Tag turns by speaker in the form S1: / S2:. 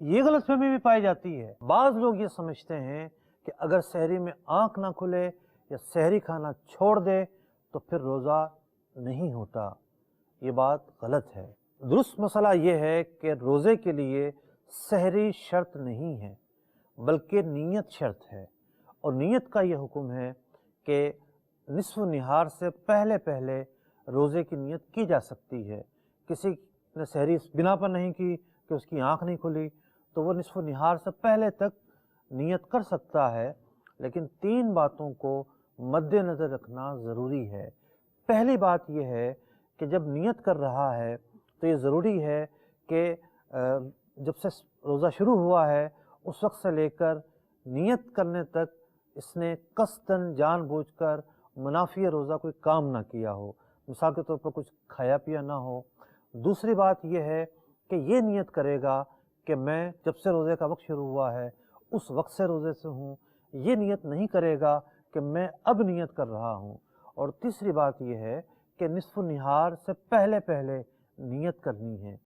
S1: یہ غلط فہمی بھی پائی جاتی ہے۔ بعض لوگ یہ سمجھتے ہیں کہ اگر سحری میں آنکھ نہ کھلے یا سحری کھانا چھوڑ دے تو پھر روزہ نہیں ہوتا۔ یہ بات غلط ہے۔ درست مسئلہ یہ ہے کہ روزے کے لیے سحری شرط نہیں ہے بلکہ نیت شرط ہے، اور نیت کا یہ حکم ہے کہ نصف نہار سے پہلے پہلے روزے کی نیت کی جا سکتی ہے۔ کسی نے سحری اس بنا پر نہیں کی کہ اس کی آنکھ نہیں کھلی تو وہ نصف نہار سے پہلے تک نیت کر سکتا ہے، لیکن 3 باتوں کو مد نظر رکھنا ضروری ہے۔ پہلی بات یہ ہے کہ جب نیت کر رہا ہے تو یہ ضروری ہے کہ جب سے روزہ شروع ہوا ہے اس وقت سے لے کر نیت کرنے تک اس نے قصداً جان بوجھ کر منافی روزہ کوئی کام نہ کیا ہو، مثال کے طور پر کچھ کھایا پیا نہ ہو۔ دوسری بات یہ ہے کہ یہ نیت کرے گا کہ میں جب سے روزے کا وقت شروع ہوا ہے اس وقت سے روزے سے ہوں، یہ نیت نہیں کرے گا کہ میں اب نیت کر رہا ہوں۔ اور تیسری بات یہ ہے کہ نصف نہار سے پہلے پہلے نیت کرنی ہے۔